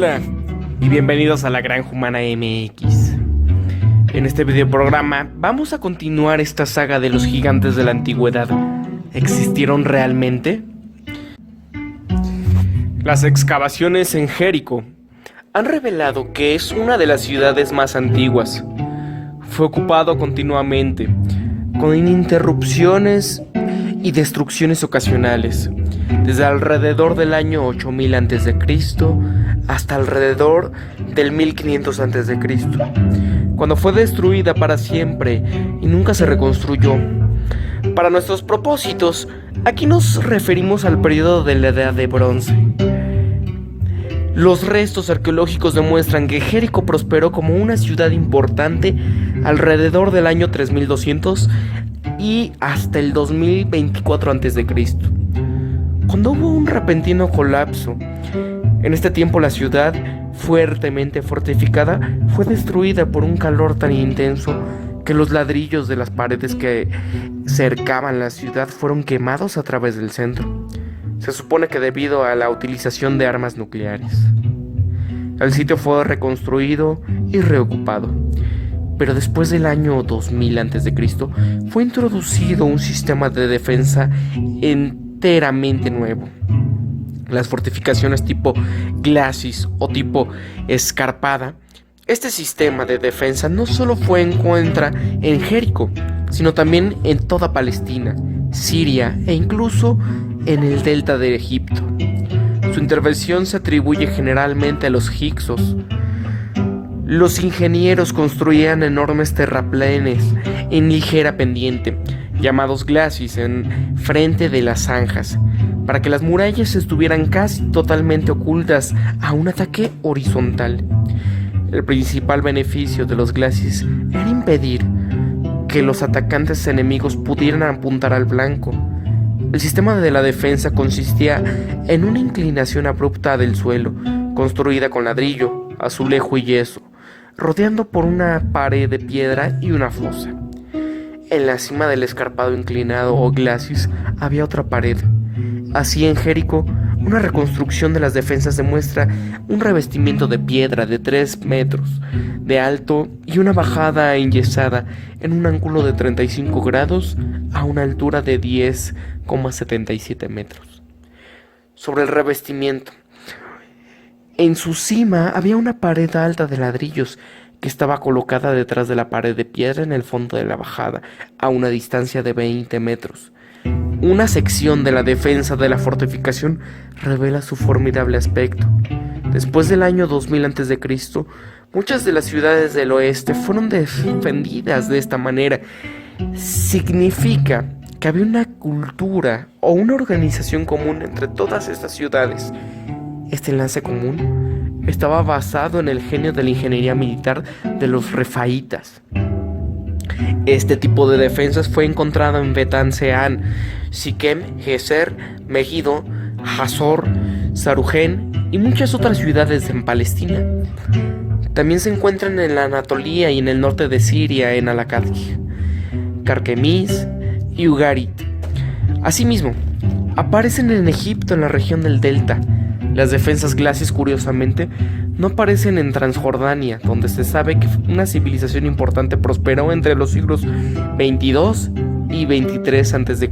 Hola y bienvenidos a La Granja Humana MX. En este videoprograma vamos a continuar esta saga de los gigantes de la antigüedad. ¿Existieron realmente? Las excavaciones en Jericó han revelado que es una de las ciudades más antiguas. Fue ocupado continuamente, con interrupciones y destrucciones ocasionales, desde alrededor del año 8000 a.C. hasta alrededor del 1500 a.C., cuando fue destruida para siempre y nunca se reconstruyó. Para nuestros propósitos, aquí nos referimos al periodo de la Edad de Bronce. Los restos arqueológicos demuestran que Jericó prosperó como una ciudad importante alrededor del año 3200 y hasta el 2024 a.C., cuando hubo un repentino colapso. En este tiempo la ciudad, fuertemente fortificada, fue destruida por un calor tan intenso que los ladrillos de las paredes que cercaban la ciudad fueron quemados a través del centro. Se supone que debido a la utilización de armas nucleares. El sitio fue reconstruido y reocupado, pero después del año 2000 a.C. fue introducido un sistema de defensa enteramente nuevo. Las fortificaciones tipo glacis o tipo escarpada. Este sistema de defensa no solo fue en contra en Jericó, sino también en toda Palestina, Siria e incluso en el delta de Egipto. Su intervención se atribuye generalmente a los hicsos. Los ingenieros construían enormes terraplenes en ligera pendiente, llamados glacis, en frente de las zanjas, para que las murallas estuvieran casi totalmente ocultas a un ataque horizontal. El principal beneficio de los glacis era impedir que los atacantes enemigos pudieran apuntar al blanco. El sistema de la defensa consistía en una inclinación abrupta del suelo, construida con ladrillo, azulejo y yeso, rodeando por una pared de piedra y una fosa. En la cima del escarpado inclinado o glacis había otra pared. Así, en Jericó, una reconstrucción de las defensas demuestra un revestimiento de piedra de 3 metros de alto y una bajada enyesada en un ángulo de 35 grados a una altura de 10,77 metros. Sobre el revestimiento, en su cima había una pared alta de ladrillos que estaba colocada detrás de la pared de piedra en el fondo de la bajada, a una distancia de 20 metros. Una sección de la defensa de la fortificación revela su formidable aspecto. Después del año 2000 a.C., muchas de las ciudades del oeste fueron defendidas de esta manera. Significa que había una cultura o una organización común entre todas estas ciudades. Este enlace común estaba basado en el genio de la ingeniería militar de los refaítas. Este tipo de defensas fue encontrado en Betán Seán, Siquem, Geser, Megido, Hazor, Sarujén y muchas otras ciudades en Palestina. También se encuentran en la Anatolia y en el norte de Siria, en Al-Qadhi, Carquemis y Ugarit. Asimismo, aparecen en Egipto, en la región del Delta. Las defensas glacis, curiosamente, no aparecen en Transjordania, donde se sabe que una civilización importante prosperó entre los siglos 22 y 23 a.C.,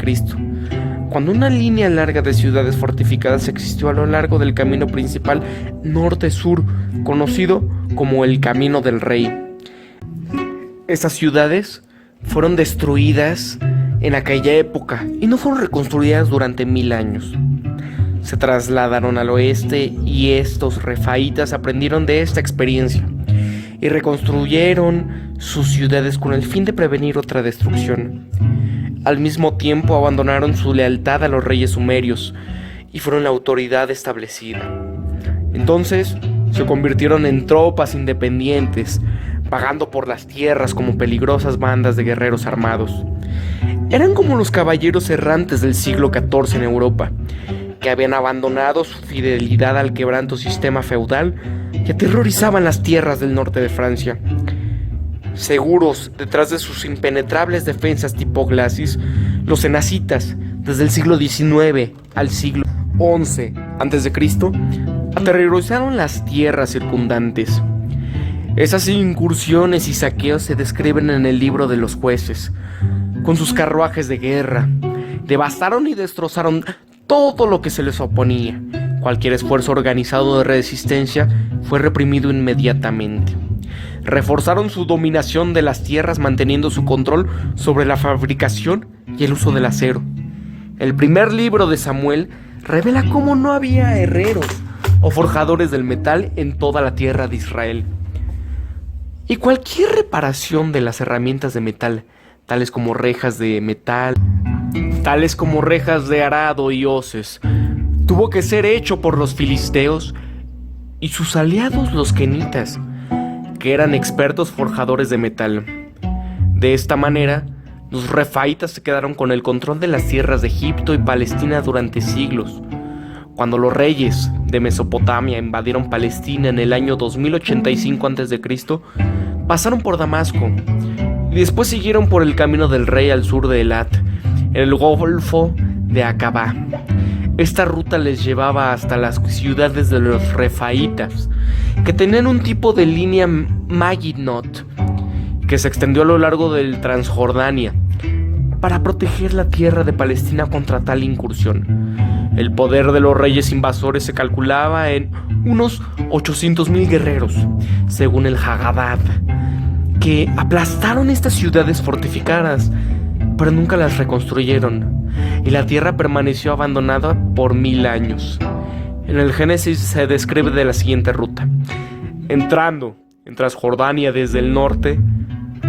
cuando una línea larga de ciudades fortificadas existió a lo largo del camino principal norte-sur, conocido como el Camino del Rey. Estas ciudades fueron destruidas en aquella época y no fueron reconstruidas durante 1000 años. Se trasladaron al oeste y estos refaítas aprendieron de esta experiencia y reconstruyeron sus ciudades con el fin de prevenir otra destrucción. Al mismo tiempo abandonaron su lealtad a los reyes sumerios y fueron la autoridad establecida. Entonces se convirtieron en tropas independientes, vagando por las tierras como peligrosas bandas de guerreros armados. Eran como los caballeros errantes del siglo XIV en Europa, que habían abandonado su fidelidad al quebranto sistema feudal y aterrorizaban las tierras del norte de Francia. Seguros detrás de sus impenetrables defensas tipo glacis, los cenicitas, desde el siglo XIX al siglo XI a.C., aterrorizaron las tierras circundantes. Esas incursiones y saqueos se describen en el libro de los jueces. Con sus carruajes de guerra, devastaron y destrozaron todo lo que se les oponía. Cualquier esfuerzo organizado de resistencia fue reprimido inmediatamente. Reforzaron su dominación de las tierras, manteniendo su control sobre la fabricación y el uso del acero. El primer libro de Samuel revela cómo no había herreros o forjadores del metal en toda la tierra de Israel. Y cualquier reparación de las herramientas de metal, tales como rejas de arado y hoces, tuvo que ser hecho por los filisteos y sus aliados los kenitas, que eran expertos forjadores de metal. De esta manera, los refaítas se quedaron con el control de las tierras de Egipto y Palestina durante siglos. Cuando los reyes de Mesopotamia invadieron Palestina en el año 2085 a.C., pasaron por Damasco y después siguieron por el camino del rey al sur de Elat, en el golfo de Acabá. Esta ruta les llevaba hasta las ciudades de los refaítas, que tenían un tipo de línea Maginot, que se extendió a lo largo del Transjordania, para proteger la tierra de Palestina contra tal incursión. El poder de los reyes invasores se calculaba en unos 800,000 guerreros, según el Haggadah, que aplastaron estas ciudades fortificadas, pero nunca las reconstruyeron, y la tierra permaneció abandonada por 1000 años. En el Génesis se describe de la siguiente ruta. Entrando en Transjordania desde el norte,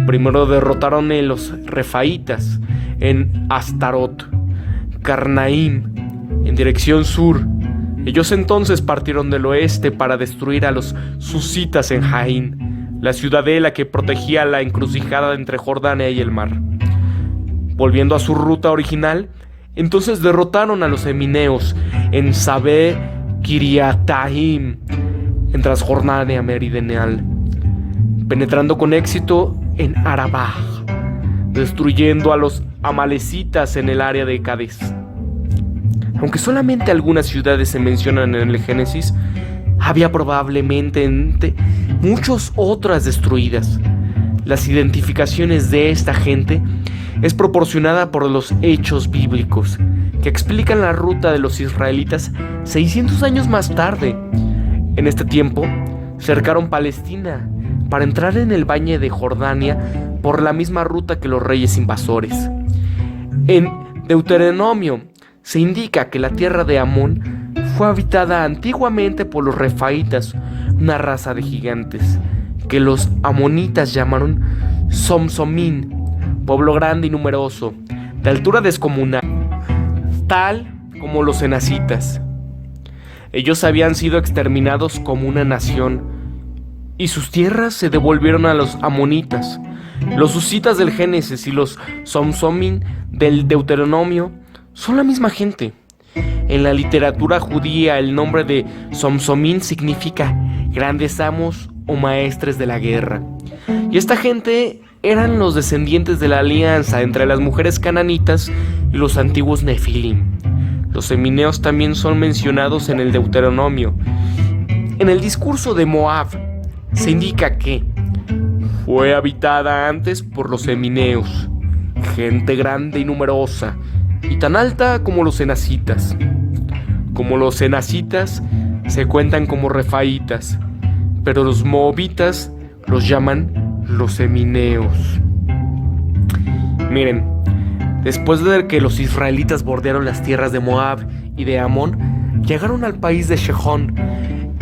primero derrotaron a los refaítas en Astarot, Carnaim, en dirección sur. Ellos entonces partieron del oeste para destruir a los susitas en Jaín, la ciudadela que protegía la encrucijada entre Jordania y el mar. Volviendo a su ruta original, entonces derrotaron a los emineos en Sabé Kiriataim, en Transjordania meridional, penetrando con éxito en Arabah, destruyendo a los amalecitas en el área de Cades. Aunque solamente algunas ciudades se mencionan en el Génesis, había probablemente muchas otras destruidas. Las identificaciones de esta gente es proporcionada por los hechos bíblicos, que explican la ruta de los israelitas 600 años más tarde. En este tiempo, cercaron Palestina para entrar en el valle de Jordania por la misma ruta que los reyes invasores. En Deuteronomio se indica que la tierra de Amón fue habitada antiguamente por los refaítas, una raza de gigantes, que los amonitas llamaron Somsomín, pueblo grande y numeroso, de altura descomunal, tal como los enacitas. Ellos habían sido exterminados como una nación, y sus tierras se devolvieron a los amonitas. Los husitas del Génesis y los Somsomín del Deuteronomio son la misma gente. En la literatura judía, el nombre de Somsomín significa grandes amos o maestres de la guerra. Y esta gente eran los descendientes de la alianza entre las mujeres cananitas y los antiguos nefilim. Los emineos también son mencionados en el Deuteronomio. En el discurso de Moab se indica que fue habitada antes por los emineos, gente grande y numerosa, y tan alta como los enacitas. Como los enacitas se cuentan como refaítas, pero los moabitas los llaman los emineos. Miren, después de que los israelitas bordearon las tierras de Moab y de Amón, llegaron al país de Shejón.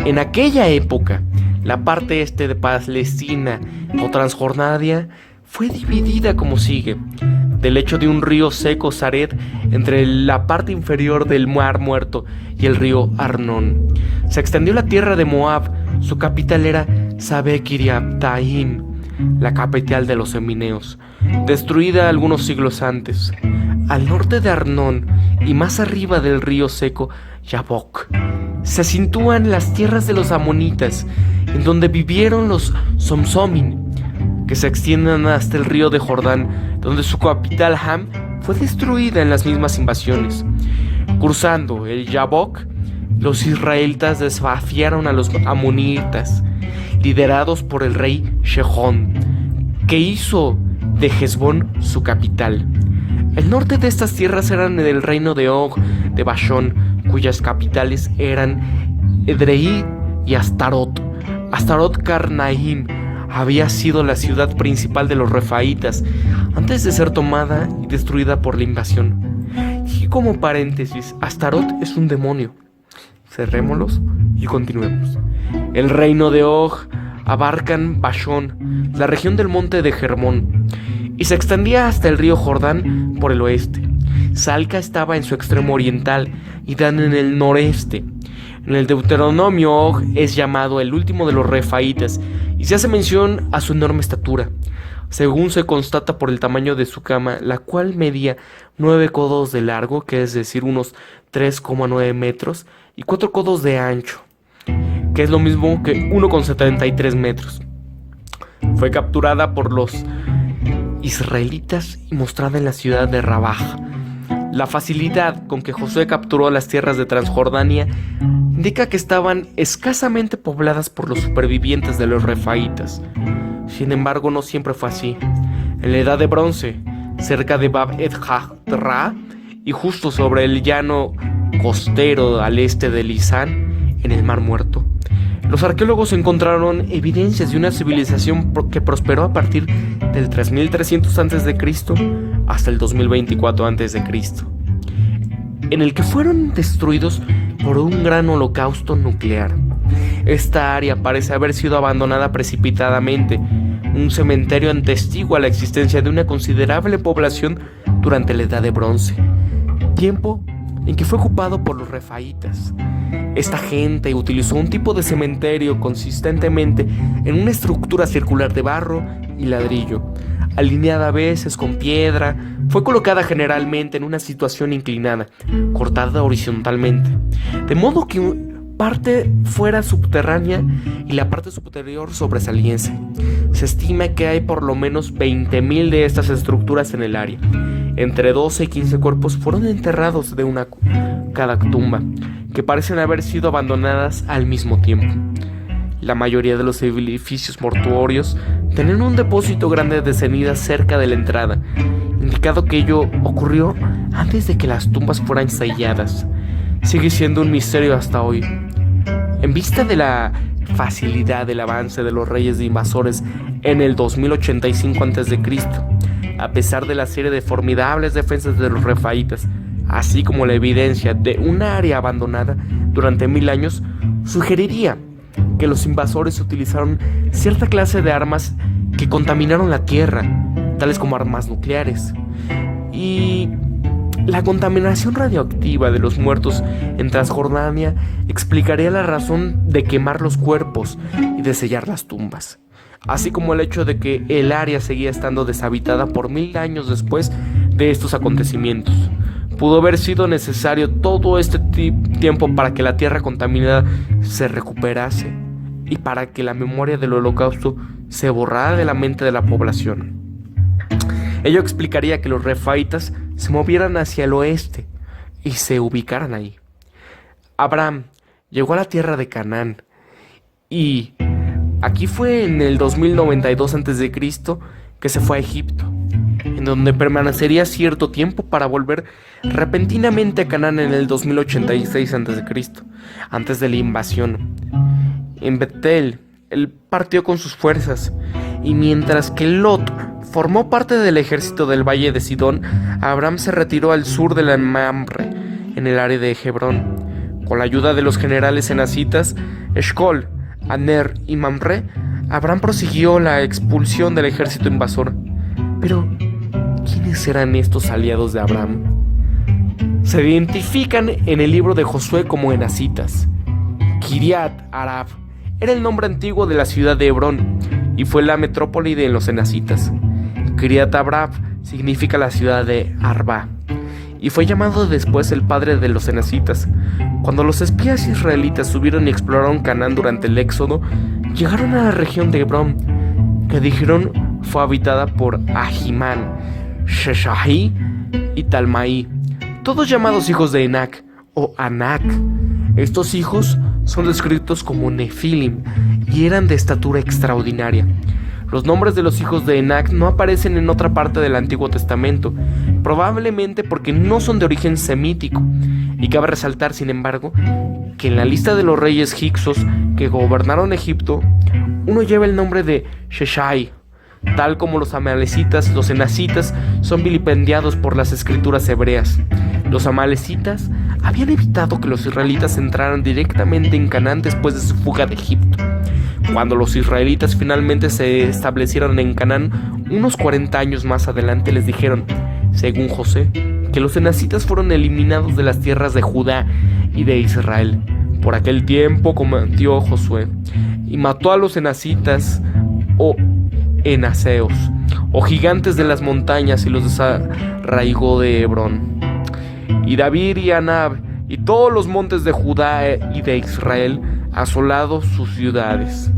En aquella época, la parte este de Palestina o Transjordania fue dividida como sigue: del lecho de un río seco Sared entre la parte inferior del Mar Muerto y el río Arnón. Se extendió la tierra de Moab. Su capital era Sabé Kiriataim, la capital de los emineos, destruida algunos siglos antes. Al norte de Arnón y más arriba del río seco Yabok se sitúan las tierras de los amonitas, en donde vivieron los Somsomín, que se extienden hasta el río de Jordán, donde su capital Ham fue destruida en las mismas invasiones. Cruzando el Yabok, los israelitas desafiaron a los amonitas, liderados por el rey Sejón, que hizo de Hesbón su capital. El norte de estas tierras eran del reino de Og de Bashón, cuyas capitales eran Edrei y Astarot. Astarot Karnaim había sido la ciudad principal de los refaítas antes de ser tomada y destruida por la invasión. Y como paréntesis, Astarot es un demonio. Cerrémoslos y continuemos. El reino de Og abarcan Bashón, la región del monte de Hermón, y se extendía hasta el río Jordán por el oeste. Salca estaba en su extremo oriental y Dan en el noreste. En el Deuteronomio, Og es llamado el último de los refaítas y se hace mención a su enorme estatura, según se constata por el tamaño de su cama, la cual medía 9 codos de largo, que es decir, unos 3,9 metros, y 4 codos de ancho, que es lo mismo que 1,73 metros. Fue capturada por los israelitas y mostrada en la ciudad de Rabaj. La facilidad con que Josué capturó las tierras de Transjordania indica que estaban escasamente pobladas por los supervivientes de los refaítas. Sin embargo, no siempre fue así. En la Edad de Bronce, cerca de Bab et-Jatra y justo sobre el llano costero al este de Lisán, en el Mar Muerto, los arqueólogos encontraron evidencias de una civilización que prosperó a partir del 3300 a.C. hasta el 2024 a.C., en el que fueron destruidos por un gran holocausto nuclear. Esta área parece haber sido abandonada precipitadamente. Un cementerio atestigua la existencia de una considerable población durante la Edad de Bronce, tiempo en que fue ocupado por los refaítas. Esta gente utilizó un tipo de cementerio consistentemente en una estructura circular de barro y ladrillo, alineada a veces con piedra. Fue colocada generalmente en una situación inclinada, cortada horizontalmente, de modo que parte fuera subterránea y la parte superior sobresaliese. Se estima que hay por lo menos 20.000 de estas estructuras en el área. Entre 12 y 15 cuerpos fueron enterrados de cada tumba, que parecen haber sido abandonadas al mismo tiempo. La mayoría de los edificios mortuorios tenían un depósito grande de cenizas cerca de la entrada, indicando que ello ocurrió antes de que las tumbas fueran selladas. Sigue siendo un misterio hasta hoy. En vista de la facilidad del avance de los reyes de invasores en el 2085 a.C., a pesar de la serie de formidables defensas de los refaítas, así como la evidencia de un área abandonada durante 1000 años, sugeriría que los invasores utilizaron cierta clase de armas que contaminaron la tierra, tales como armas nucleares. Y la contaminación radioactiva de los muertos en Transjordania explicaría la razón de quemar los cuerpos y de sellar las tumbas, así como el hecho de que el área seguía estando deshabitada por 1000 años después de estos acontecimientos. Pudo haber sido necesario todo este tiempo para que la tierra contaminada se recuperase y para que la memoria del holocausto se borrara de la mente de la población. Ello explicaría que los refaítas se movieran hacia el oeste y se ubicaran ahí. Abraham llegó a la tierra de Canaán y aquí fue en el 2092 a.C. que se fue a Egipto, en donde permanecería cierto tiempo para volver repentinamente a Canaán en el 2086 a.C., antes de la invasión. En Betel, él partió con sus fuerzas, y mientras que Lot formó parte del ejército del valle de Sidón, Abraham se retiró al sur de la Mamre, en el área de Hebrón. Con la ayuda de los generales enacitas, Eshcol, Aner y Mamre, Abraham prosiguió la expulsión del ejército invasor. Pero, ¿quiénes eran estos aliados de Abraham? Se identifican en el libro de Josué como enacitas. Kiriat Arab era el nombre antiguo de la ciudad de Hebrón y fue la metrópoli de los enacitas. Kiriat Arba significa la ciudad de Arba y fue llamado después el padre de los enacitas. Cuando los espías israelitas subieron y exploraron Canaán durante el éxodo, llegaron a la región de Hebrón, que dijeron fue habitada por Ahimán, Sheshai y Talmai, todos llamados hijos de Enac o Anak. Estos hijos son descritos como Nefilim y eran de estatura extraordinaria. Los nombres de los hijos de Enac no aparecen en otra parte del Antiguo Testamento, probablemente porque no son de origen semítico, y cabe resaltar, sin embargo, que en la lista de los reyes hicsos que gobernaron Egipto, uno lleva el nombre de Sheshai. Tal como los amalecitas, los enacitas son vilipendiados por las escrituras hebreas. Los amalecitas habían evitado que los israelitas entraran directamente en Canaán después de su fuga de Egipto. Cuando los israelitas finalmente se establecieron en Canaán, unos 40 años más adelante les dijeron, según José, que los enacitas fueron eliminados de las tierras de Judá y de Israel. Por aquel tiempo combatió Josué y mató a los enacitas o enaseos, o gigantes de las montañas, y los desarraigó de Hebrón. Y David y Anab y todos los montes de Judá y de Israel asolado sus ciudades.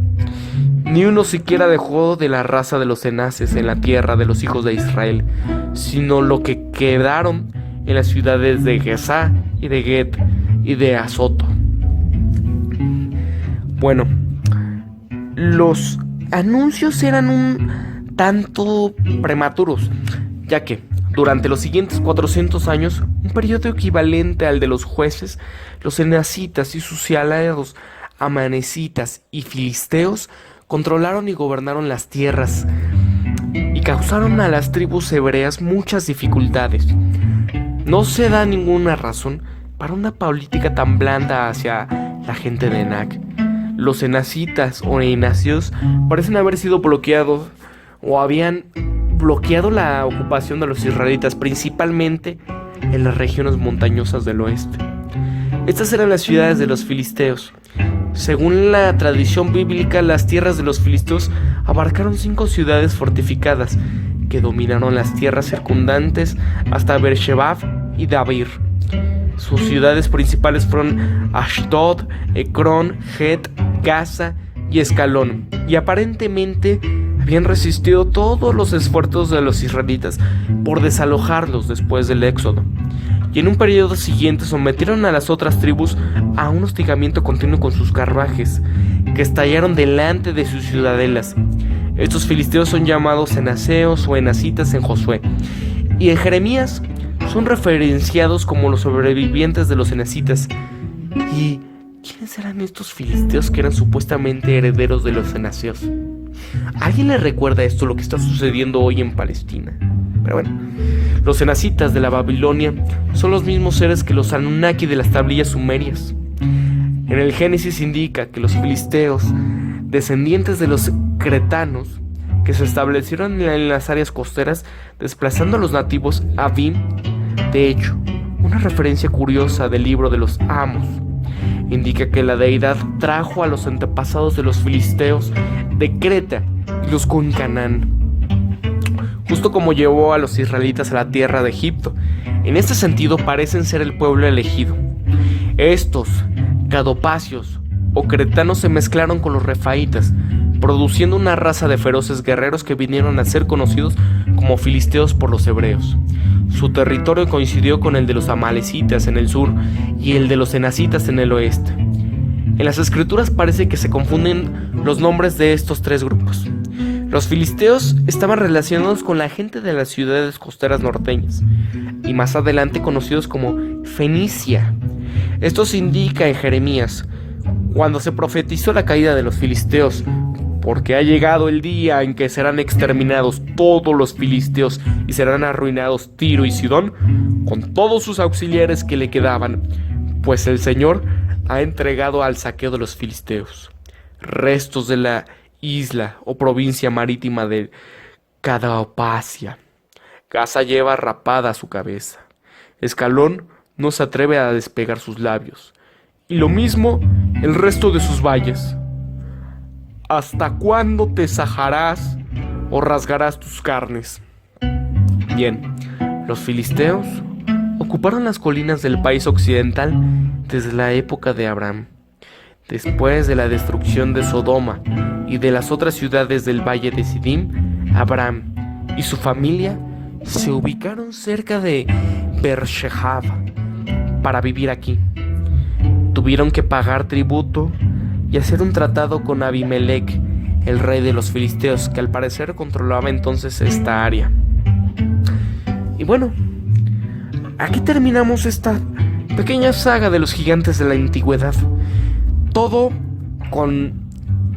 Ni uno siquiera dejó de la raza de los enaces en la tierra de los hijos de Israel, sino lo que quedaron en las ciudades de Gezá y de Get y de Azoto. Bueno, los anuncios eran un tanto prematuros, ya que durante los siguientes 400 años, un periodo equivalente al de los jueces, los enacitas y sus aliados amanecitas y filisteos controlaron y gobernaron las tierras y causaron a las tribus hebreas muchas dificultades. No se da ninguna razón para una política tan blanda hacia la gente de Enac. Los enacitas o enacios parecen haber sido bloqueados o habían bloqueado la ocupación de los israelitas, principalmente en las regiones montañosas del oeste. Estas eran las ciudades de los filisteos. Según la tradición bíblica, las tierras de los filisteos abarcaron 5 ciudades fortificadas que dominaron las tierras circundantes hasta Beersheba y Dabir. Sus ciudades principales fueron Ashdod, Ecrón, Het, Gaza y Escalón, y aparentemente habían resistido todos los esfuerzos de los israelitas por desalojarlos después del éxodo, y en un periodo siguiente sometieron a las otras tribus a un hostigamiento continuo con sus carruajes, que estallaron delante de sus ciudadelas. Estos filisteos son llamados enaseos o enacitas en Josué, y en Jeremías son referenciados como los sobrevivientes de los enacitas. ¿Y quiénes eran estos filisteos que eran supuestamente herederos de los enaseos? ¿A alguien le recuerda esto lo que está sucediendo hoy en Palestina? Pero bueno, los enacitas de la Babilonia son los mismos seres que los Anunnaki de las tablillas sumerias. En el Génesis indica que los filisteos, descendientes de los cretanos, que se establecieron en las áreas costeras, desplazando a los nativos Avim. De hecho, una referencia curiosa del libro de los Amos indica que la deidad trajo a los antepasados de los filisteos de Creta y los con Canaán, justo como llevó a los israelitas a la tierra de Egipto. En este sentido parecen ser el pueblo elegido. Estos cadopacios o cretanos se mezclaron con los refaitas, produciendo una raza de feroces guerreros que vinieron a ser conocidos como filisteos por los hebreos. Su territorio coincidió con el de los amalecitas en el sur y el de los enacitas en el oeste. En las escrituras parece que se confunden los nombres de estos tres grupos. Los filisteos estaban relacionados con la gente de las ciudades costeras norteñas y más adelante conocidos como Fenicia. Esto se indica en Jeremías, cuando se profetizó la caída de los filisteos, porque ha llegado el día en que serán exterminados todos los filisteos y serán arruinados Tiro y Sidón con todos sus auxiliares que le quedaban, pues el Señor ha entregado al saqueo de los filisteos restos de la isla o provincia marítima de Cadapacia. Gaza lleva rapada su cabeza. Escalón no se atreve a despegar sus labios, y lo mismo el resto de sus valles. ¿Hasta cuándo te sajarás o rasgarás tus carnes? Bien, los filisteos ocuparon las colinas del país occidental desde la época de Abraham. Después de la destrucción de Sodoma y de las otras ciudades del valle de Sidim, Abraham y su familia se ubicaron cerca de Beersheba para vivir aquí. tuvieron que pagar tributo y hacer un tratado con Abimelech, el rey de los filisteos, que al parecer controlaba entonces esta área. Y bueno, aquí terminamos esta pequeña saga de los gigantes de la antigüedad. Todo con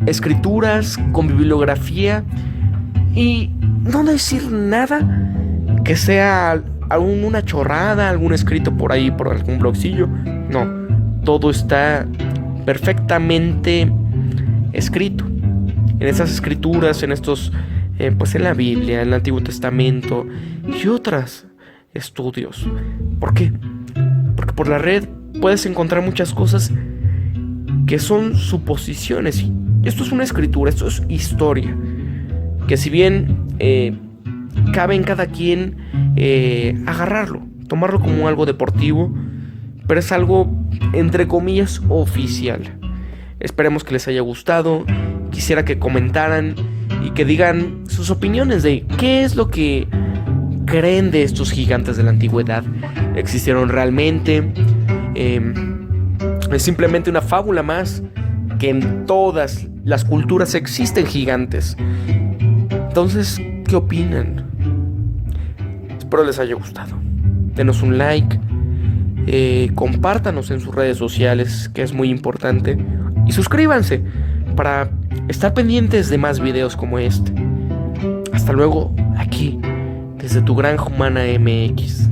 escrituras, con bibliografía y no decir nada que sea una chorrada, algún escrito por ahí por algún blogcillo. No, todo está perfectamente escrito en esas escrituras, en estos pues en la Biblia, en el Antiguo Testamento y otros estudios. ¿Por qué? Porque por la red puedes encontrar muchas cosas que son suposiciones. Esto es una escritura, esto es historia, que si bien cabe en cada quien agarrarlo, tomarlo como algo deportivo, pero es algo entre comillas oficial. Esperemos que les haya gustado. Quisiera que comentaran y que digan sus opiniones de qué es lo que creen de estos gigantes de la antigüedad. ¿Existieron realmente? ¿Es simplemente una fábula más? Que en todas las culturas existen gigantes. Entonces, ¿qué opinan? Espero les haya gustado. Denos un like, compártanos en sus redes sociales, que es muy importante, y suscríbanse para estar pendientes de más videos como este. Hasta luego, aquí, desde tu Granja Humana MX.